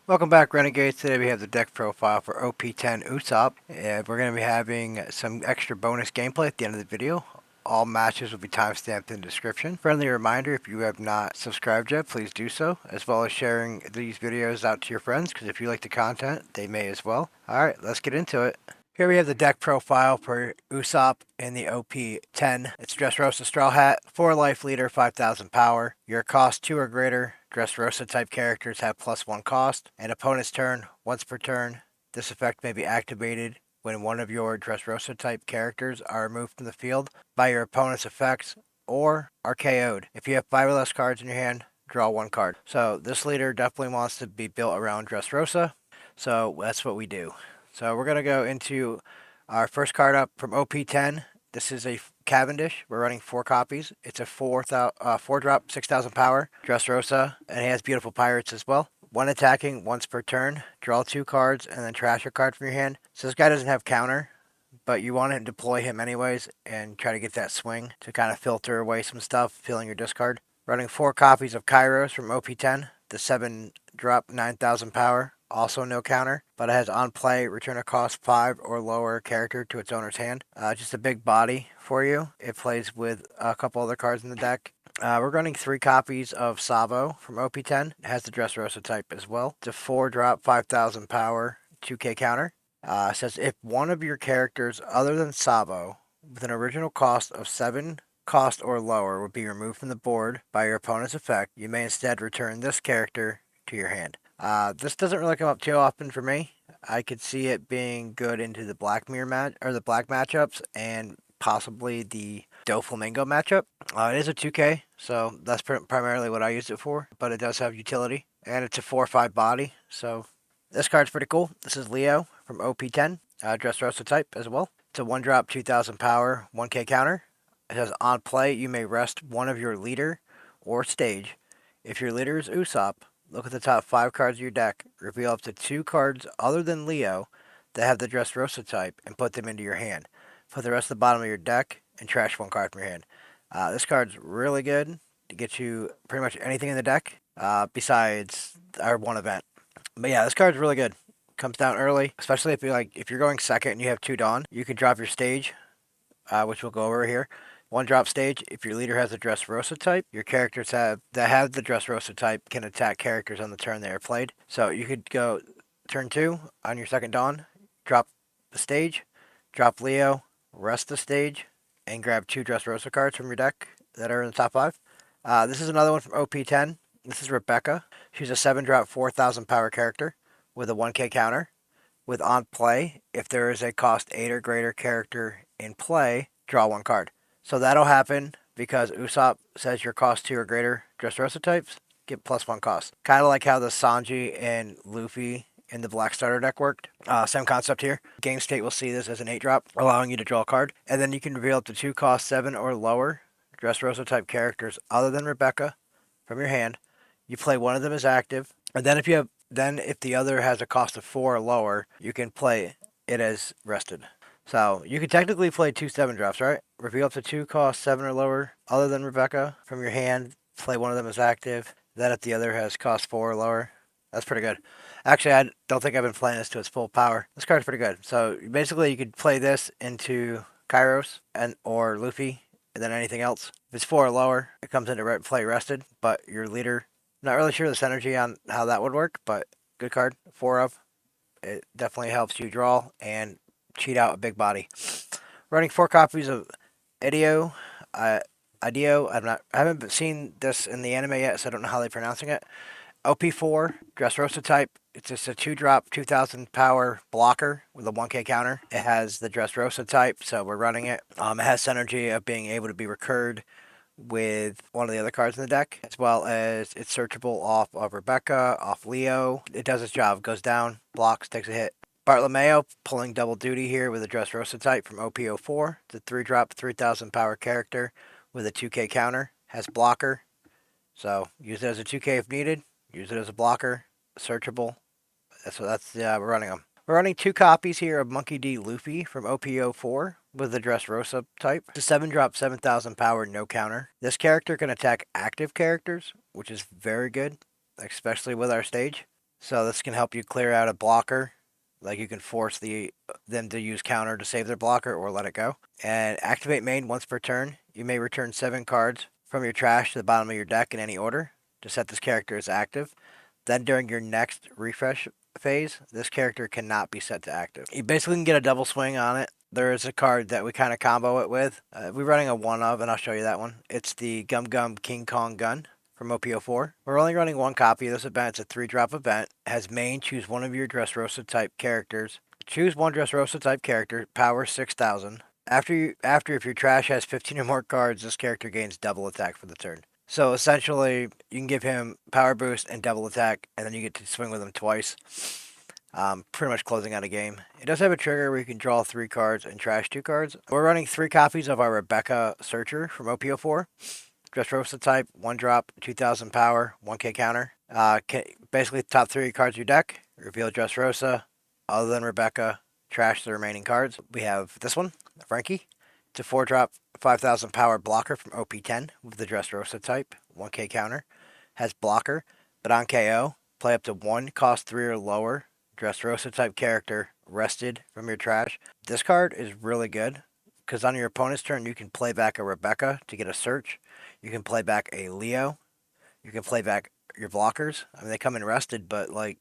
Welcome back, Renegades. Today we have the deck profile for OP10 Usopp, and we're going to be having some extra bonus gameplay at the end of the video. All matches will be timestamped in the description. Friendly reminder, if you have not subscribed yet, please do so, as well as sharing these videos out to your friends, because if you like the content, they may as well. Alright, let's get into it. Here we have the deck profile for Usopp in the OP10. It's Dressosa Straw Hat, 4 life leader, 5000 power. Your cost 2 or greater. Dressosa type characters have +1 cost. And opponent's turn, once per turn. This effect may be activated when one of your Dressosa type characters are removed from the field by your opponent's effects or are KO'd. If you have 5 or less cards in your hand, draw 1 card. So this leader definitely wants to be built around Dressosa. So that's what we do. So we're going to go into our first card up from OP10. This is a Cavendish. We're running 4 copies. It's a 4-drop, 6,000 power, Dressosa, and he has beautiful pirates as well. 1 attacking once per turn. Draw 2 cards and then trash a card from your hand. So this guy doesn't have counter, but you want to deploy him anyways and try to get that swing to kind of filter away some stuff, filling your discard. Running 4 copies of Kairos from OP10. The 7-drop, 9,000 power. Also no counter, but it has on play, return a cost 5 or lower character to its owner's hand. Just a big body for you. It plays with a couple other cards in the deck. We're running 3 copies of Savo from OP10. It has the Dressosa type as well. It's a 4-drop, 5,000 power, 2k counter. It says if one of your characters other than Savo with an original cost of 7 cost or lower would be removed from the board by your opponent's effect, you may instead return this character to your hand. This doesn't really come up too often for me. I could see it being good into the black mirror match or the black matchups and possibly the Doflamingo matchup. It is a 2K, so that's primarily what I use it for, but it does have utility, and it's a 4/5 body, so this card's pretty cool. This is Leo from OP10, Dressosa type as well. It's a 1-drop, 2,000 power, 1k counter. It says on play, you may rest one of your leader or stage. If your leader is Usopp, look at the top 5 cards of your deck, reveal up to 2 cards other than Leo that have the Dressosa type, and put them into your hand. Put the rest of the bottom of your deck and trash 1 card from your hand. This card's really good to get you pretty much anything in the deck besides our 1 event. But yeah, this card's really good. Comes down early, especially if you're going second and you have 2 Dawn, you can drop your stage, which we'll go over here. 1-drop stage. If your leader has a Dressosa type, your characters that have the Dressosa type can attack characters on the turn they are played. So you could go turn 2 on your second Dawn, drop the stage, drop Leo, rest the stage, and grab 2 Dressosa cards from your deck that are in the top 5. This is another one from OP10. This is Rebecca. She's a 7-drop, 4,000 power character with a 1k counter. With on play, if there is a cost 8 or greater character in play, draw 1 card. So that'll happen because Usopp says your cost 2 or greater Dressosa types get +1 cost. Kind of like how the Sanji and Luffy in the Black Starter deck worked. Same concept here. Game state will see this as an 8-drop, allowing you to draw a card. And then you can reveal up to 2 cost 7 or lower Dressosa type characters other than Rebecca from your hand. You play one of them as active. And then if the other has a cost of 4 or lower, you can play it as rested. So you could technically play 2 7-drops, right? Reveal up to 2 cost 7 or lower, other than Rebecca, from your hand. Play one of them as active. Then if the other has cost 4 or lower, that's pretty good. Actually, I don't think I've been playing this to its full power. This card's pretty good. So basically, you could play this into Kairos or Luffy, and then anything else. If it's 4 or lower, it comes into play rested. But your leader, not really sure the synergy on how that would work, but good card. 4 of. It definitely helps you draw and cheat out a big body. Running 4 copies of Idio. Idio. I haven't seen this in the anime yet, so I don't know how they're pronouncing it. OP4, Dressosa type. It's just a 2-drop, 2,000 power blocker with a 1k counter. It has the Dressosa type, so we're running it. It has synergy of being able to be recurred with one of the other cards in the deck, as well as it's searchable off of Rebecca, off Leo. It does its job. Goes down, blocks, takes a hit. Bartolomeo pulling double duty here with a Dressosa type from OP04. It's a 3-drop, 3,000 power character with a 2k counter. Has blocker. So use it as a 2k if needed. Use it as a blocker. Searchable. We're running them. We're running 2 copies here of Monkey D. Luffy from OP04 with the Dressosa type. It's a 7-drop, 7,000 power, no counter. This character can attack active characters, which is very good, especially with our stage. So this can help you clear out a blocker. Like you can force them to use counter to save their blocker or let it go. And activate main once per turn. You may return 7 cards from your trash to the bottom of your deck in any order to set this character as active. Then during your next refresh phase, this character cannot be set to active. You basically can get a double swing on it. There is a card that we kind of combo it with. We're running a one of, and I'll show you that one. It's the Gum Gum King Kong gun from OP10 We're only running one copy of this event. It's a 3-drop event. It has main, choose one of your Dressosa type characters. Choose one Dressosa type character, power 6,000. After if your trash has 15 or more cards, this character gains double attack for the turn. So essentially, you can give him power boost and double attack, and then you get to swing with him twice. Pretty much closing out a game. It does have a trigger where you can draw 3 cards and trash 2 cards. We're running 3 copies of our Rebecca Searcher from OP10 Dressosa type, 1 drop, 2,000 power, 1k counter. Basically, top 3 cards of your deck. Reveal Dressosa. Other than Rebecca, trash the remaining cards. We have this one, Frankie. It's a 4-drop, 5,000 power blocker from OP10 with the Dressosa type, 1k counter. Has blocker, but on KO, play up to 1 cost 3 or lower Dressosa type character rested from your trash. This card is really good because on your opponent's turn, you can play back a Rebecca to get a search. You can play back a Leo. You can play back your blockers. I mean, they come in rested, but like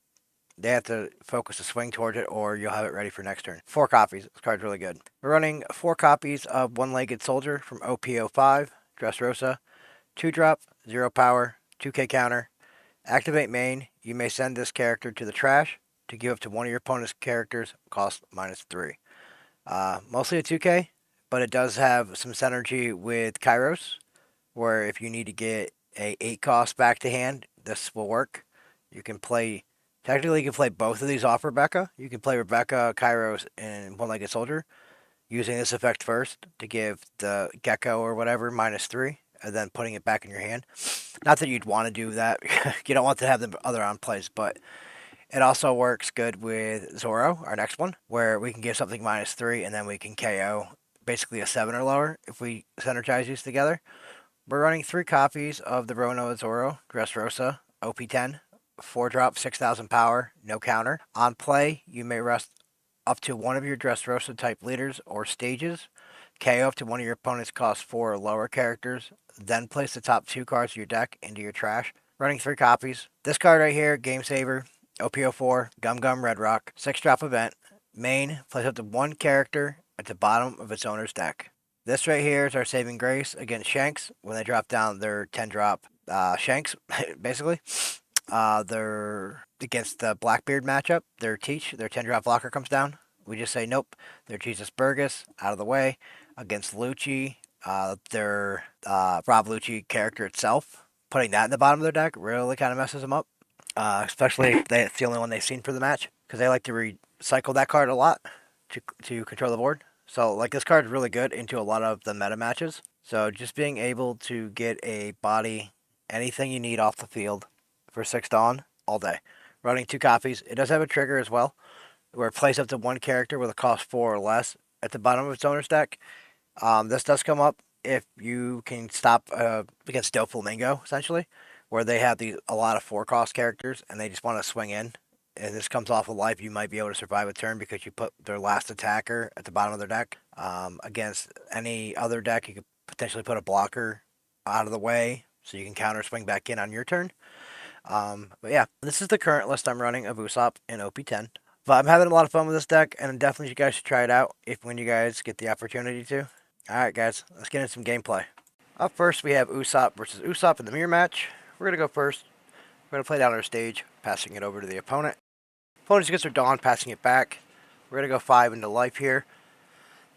they have to focus a swing towards it, or you'll have it ready for next turn. 4 copies. This card's really good. We're running 4 copies of One-Legged Soldier from OP05 Dressosa. 2-drop, 0 power, 2k counter. Activate main. You may send this character to the trash to give up to one of your opponent's characters, cost -3. Mostly a 2k, but it does have some synergy with Kairos, where if you need to get a 8 cost back to hand, this will work. You can play, technically you can play both of these off Rebecca. You can play Rebecca, Kairos, and One-Legged Soldier, using this effect first to give the Gecko or whatever -3, and then putting it back in your hand. Not that you'd want to do that. You don't want to have the other on plays, but it also works good with Zoro, our next one, where we can give something -3 and then we can KO basically a 7 or lower if we synergize these together. We're running 3 copies of the Rono Zoro, Dressosa, OP10, 4-drop, 6,000 power, no counter. On play, you may rest up to one of your Dressosa type leaders or stages, KO up to one of your opponent's cost 4 or lower characters, then place the top 2 cards of your deck into your trash. Running 3 copies. This card right here, Game Saver, OP10 Gum Gum Red Rock, 6-drop event. Main, place up to 1 character at the bottom of its owner's deck. This right here is our saving grace against Shanks when they drop down their 10-drop Shanks, basically. They're against the Blackbeard matchup. Their Teach, their 10-drop blocker comes down. We just say nope. Their Jesus Burgess out of the way. Against Lucci, their Rob Lucci character itself, putting that in the bottom of their deck really kind of messes them up. Especially if it's the only one they've seen for the match, because they like to recycle that card a lot to control the board. So like this card is really good into a lot of the meta matches. So just being able to get a body, anything you need off the field for 6 Dawn all day. Running 2 copies. It does have a trigger as well, where it plays up to 1 character with a cost 4 or less at the bottom of its owner's deck. This does come up if you can stop against Doflamingo, essentially, where they have a lot of 4-cost characters and they just want to swing in. And this comes off of life, you might be able to survive a turn because you put their last attacker at the bottom of their deck. Against any other deck, you could potentially put a blocker out of the way so you can counter swing back in on your turn. But yeah, this is the current list I'm running of Usopp in OP10. But I'm having a lot of fun with this deck, and definitely you guys should try it out when you guys get the opportunity to. Alright guys, let's get into some gameplay. Up first we have Usopp versus Usopp in the mirror match. We're going to go first. We're going to play down our stage, passing it over to the opponent. Opponent gets their Dawn, passing it back. We're going to go 5 into life here.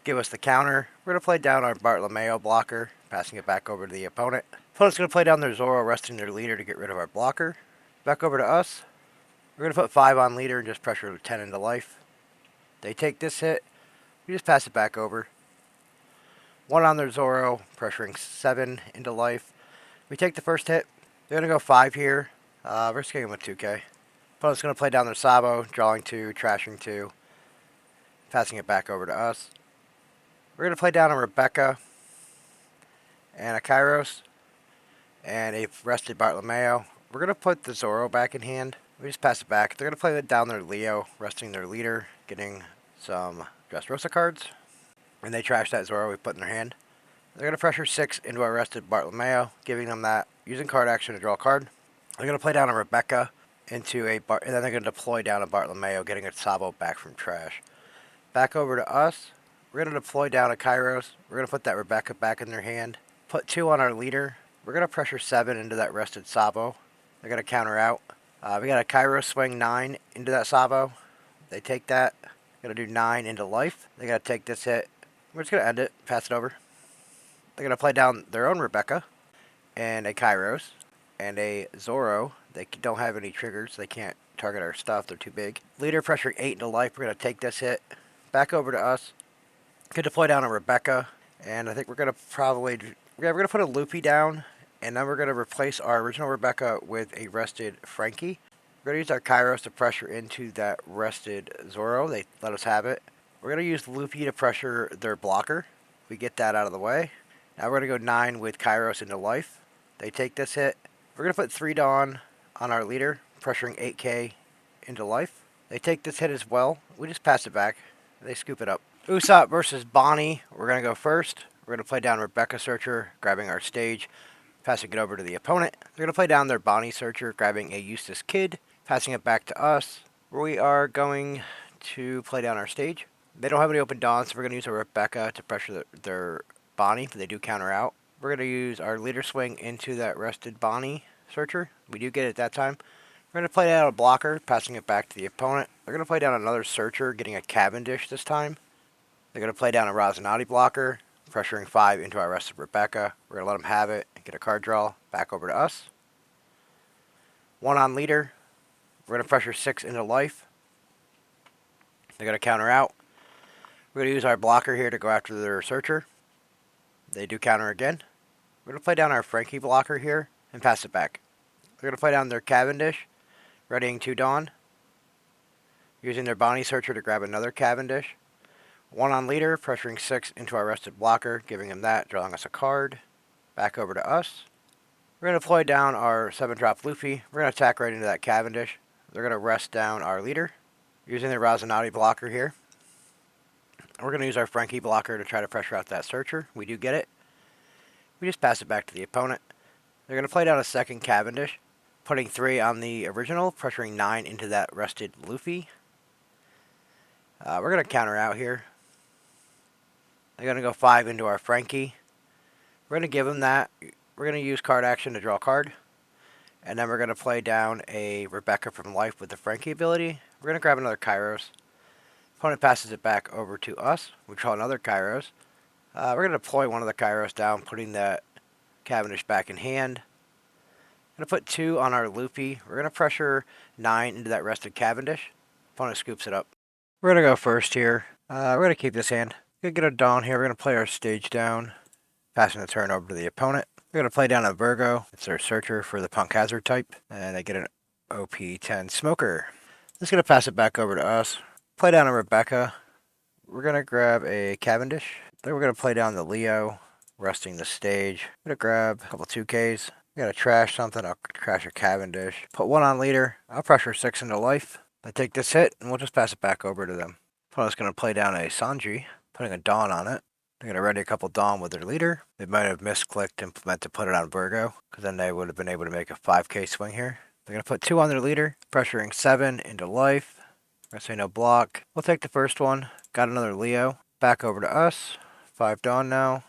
Give us the counter. We're going to play down our Bartolomeo blocker, passing it back over to the opponent. Opponent's going to play down their Zoro, resting their leader to get rid of our blocker. Back over to us. We're going to put 5 on leader and just pressure 10 into life. They take this hit. We just pass it back over. 1 on their Zoro, pressuring 7 into life. We take the first hit. They're going to go 5 here. We're just going with 2k. Opponent's going to play down their Sabo, drawing 2, trashing 2. Passing it back over to us. We're going to play down a Rebecca and a Kairos and a rested Bartolomeo. We're going to put the Zoro back in hand. We just pass it back. They're going to play down their Leo, resting their leader, getting some Dressosa cards. And they trash that Zoro we put in their hand. They're going to pressure 6 into our rested Bartolomeo, giving them that, using card action to draw a card. They're going to play down a Rebecca into a and then they're going to deploy down a Bartolomeo, getting a Sabo back from trash. Back over to us. We're going to deploy down a Kairos. We're going to put that Rebecca back in their hand. Put 2 on our leader. We're going to pressure 7 into that rested Sabo. They're going to counter out. We got a Kairos swing 9 into that Sabo. They take that. Going to do 9 into life. They're going to take this hit. We're just going to end it. Pass it over. They're going to play down their own Rebecca and a Kairos and a Zoro. They don't have any triggers. They can't target our stuff. They're too big. Leader pressuring 8 into life. We're going to take this hit. Back over to us. Could deploy down a Rebecca. And I think we're going to probably... we're going to put a Loopy down. And then we're going to replace our original Rebecca with a rested Frankie. We're going to use our Kairos to pressure into that rested Zoro. They let us have it. We're going to use Loopy to pressure their blocker. We get that out of the way. Now we're going to go 9 with Kairos into life. They take this hit. We're going to put 3 Dawn on our leader, pressuring 8k into life. They take this hit as well. We just pass it back. They scoop it up. Usopp versus Bonney. We're going to go first. We're going to play down Rebecca Searcher, grabbing our stage, passing it over to the opponent. They're going to play down their Bonney Searcher, grabbing a Eustace Kid, passing it back to us. We are going to play down our stage. They don't have any open Dawns, so we're going to use a Rebecca to pressure their Bonney. They do counter out. We're going to use our leader swing into that rested Bonney Searcher. We do get it that time. We're going to play down a blocker, passing it back to the opponent. They're going to play down another Searcher, getting a Cavendish this time. They're going to play down a Rosinati blocker, pressuring 5 into our rested Rebecca. We're going to let them have it and get a card draw. Back over to us. 1 on leader. We're going to pressure 6 into life. They're going to counter out. We're going to use our blocker here to go after their Searcher. They do counter again. We're going to play down our Frankie blocker here and pass it back. They're going to play down their Cavendish, readying 2 Dawn. Using their Bonney Searcher to grab another Cavendish. 1 on leader, pressuring 6 into our rested blocker, giving him that, drawing us a card. Back over to us. We're going to deploy down our 7-drop Luffy. We're going to attack right into that Cavendish. They're going to rest down our leader, using their Rosinati blocker here. We're going to use our Frankie blocker to try to pressure out that Searcher. We do get it. We just pass it back to the opponent. They're going to play down a second Cavendish, putting 3 on the original, pressuring 9 into that rested Luffy. We're going to counter out here. They're going to go 5 into our Frankie. We're going to give them that. We're going to use card action to draw a card. And then we're going to play down a Rebecca from life with the Frankie ability. We're going to grab another Kairos. Opponent passes it back over to us. We draw another Kairos. We're going to deploy one of the Kairos down, putting that Cavendish back in hand. Going to put 2 on our Loopy. We're going to pressure 9 into that rested Cavendish. Opponent scoops it up. We're going to go first here. We're going to keep this hand. We're going to get a Dawn here. We're going to play our stage down, passing the turn over to the opponent. We're going to play down a Virgo. It's their Searcher for the Punk Hazard type. And they get an OP10 Smoker. Just going to pass it back over to us. Play down a Rebecca. We're going to grab a Cavendish. Then we're going to play down the Leo, resting the stage. I'm going to grab a couple 2Ks. I'm going to trash something. I'll trash a Cavendish. Put 1 on leader. I'll pressure 6 into life. I take this hit, and we'll just pass it back over to them. Opponent's going to play down a Sanji, putting a Dawn on it. They're going to ready a couple Dawn with their leader. They might have misclicked and meant to put it on Virgo, because then they would have been able to make a 5K swing here. They're going to put 2 on their leader, pressuring 7 into life. We're going to say no block. We'll take the first one. Got another Leo. Back over to us. 5 Dawn now.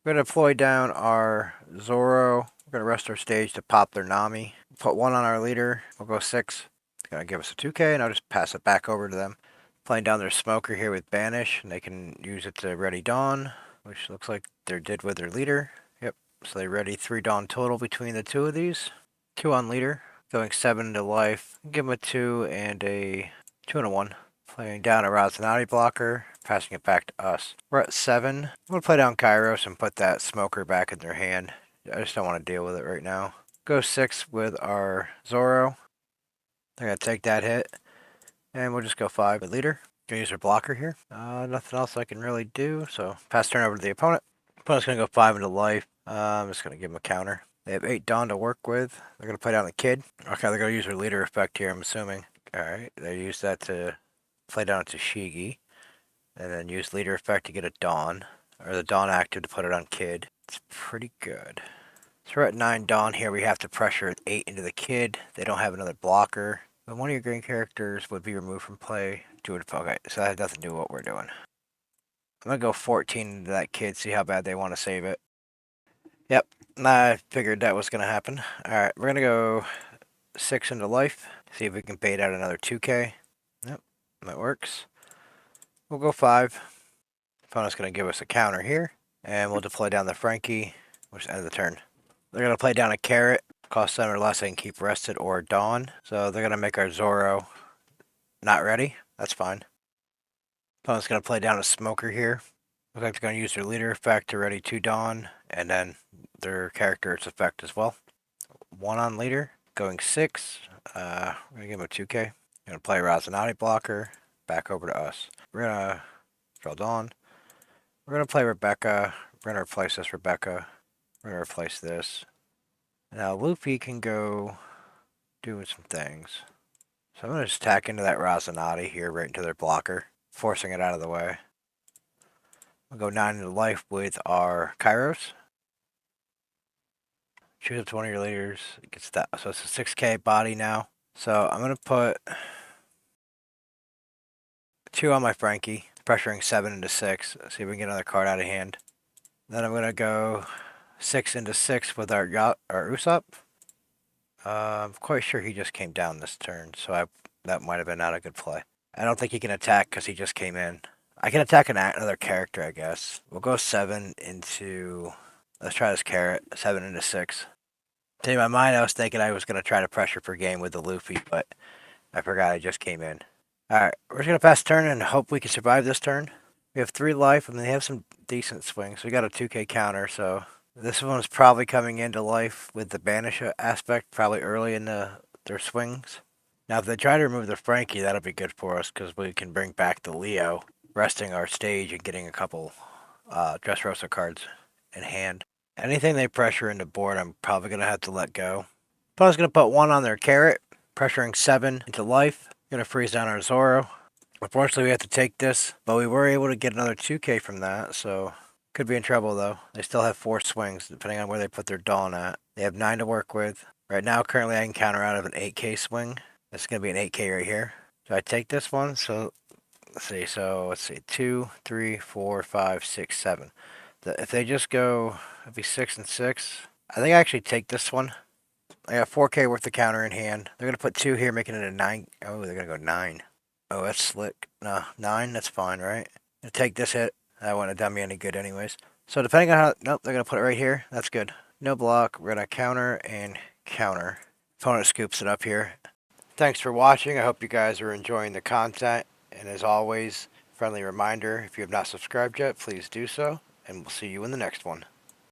We're going to deploy down our Zoro. We're going to rest our stage to pop their Nami. Put 1 on our leader. We'll go 6. It's going to give us a 2K, and I'll just pass it back over to them. Playing down their Smoker here with Banish, and they can use it to ready Dawn, which looks like they did with their leader. Yep, so they ready 3 Dawn total between the 2 of these. 2 on leader, going 7 into life. Give them a 2 and a 2 and a 1. Playing down a Rosinati blocker, passing it back to us. We're at 7. I'm going to play down Kairos and put that Smoker back in their hand. I just don't want to deal with it right now. Go 6 with our Zoro. They're going to take that hit. And we'll just go 5 with leader. Going to use our blocker here. Nothing else I can really do, so pass turn over to the opponent. Opponent's going to go 5 into life. I'm just going to give him a counter. They have 8 Dawn to work with. They're going to play down the Kid. Okay, they're going to use their leader effect here, I'm assuming. Alright, they use that to play down to Shigi. And then use leader effect to get a Dawn. Or the Dawn active to put it on Kid. It's pretty good. So we're at 9 Dawn here. We have to pressure 8 into the Kid. They don't have another blocker. But one of your green characters would be removed from play. Okay, so that has nothing to do with what we're doing. I'm going to go 14 into that Kid, see how bad they want to save it. Yep, I figured that was going to happen. Alright, we're going to go 6 into life. See if we can bait out another 2k. Yep, that works. We'll go 5. Opponent's going to give us a counter here. And we'll deploy down the Frankie, which is the end of the turn. They're going to play down a Carrot. Cost 7 or less, they can keep rested or Dawn. So they're going to make our Zoro not ready. That's fine. Opponent's going to play down a Smoker here. Looks like they're going to use their leader effect to ready 2 Dawn. And then their character's effect as well. 1 on leader. Going 6. We're going to give him a 2k. Going to play Razanati blocker. Back over to us. We're going to draw Dawn. We're going to play Rebecca. We're going to replace this Rebecca. We're going to replace this. Now Luffy can go doing some things. So I'm going to just tack into that Razanati here right into their blocker. Forcing it out of the way. We'll go 9 into life with our Kairos. Choose up to one of your leaders. It gets that. So it's a 6k body now. So I'm going to put 2 on my Frankie. Pressuring 7 into 6. See if we can get another card out of hand. Then I'm going to go 6 into 6 with our Usopp. I'm quite sure he just came down this turn, so that might have been not a good play. I don't think he can attack because he just came in. I can attack another character, I guess. We'll go 7 into... Let's try this Carrot. 7 into 6. In my mind, I was thinking I was going to try to pressure per game with the Luffy, but I forgot I just came in. Alright, we're just going to pass turn and hope we can survive this turn. We have 3 life, and they have some decent swings. We got a 2k counter, so... This one's probably coming into life with the banish aspect, probably early in their swings. Now, if they try to remove the Frankie, that'll be good for us, because we can bring back the Leo, resting our stage and getting a couple Dressosa cards in hand. Anything they pressure into board, I'm probably going to have to let go. Opponent's going to put 1 on their Carrot, pressuring 7 into life. Going to freeze down our Zoro. Unfortunately, we have to take this, but we were able to get another 2k from that, so... Could be in trouble, though. They still have 4 swings, depending on where they put their Dawn at. They have 9 to work with. Right now, currently, I can counter out of an 8k swing. It's going to be an 8k right here. So I take this one. So, let's see. 2, 3, 4, 5, 6, 7. If they just go, it'd be 6 and 6. I think I actually take this one. I got 4k worth of counter in hand. They're going to put 2 here, making it a 9. Oh, they're going to go 9. Oh, that's slick. No, 9, that's fine, right? I'm going to take this hit. That wouldn't have done me any good anyways. So depending on how... Nope, they're going to put it right here. That's good. No block. We're going to counter and counter. Opponent scoops it up here. Thanks for watching. I hope you guys are enjoying the content. And as always, friendly reminder, if you have not subscribed yet, please do so. And we'll see you in the next one.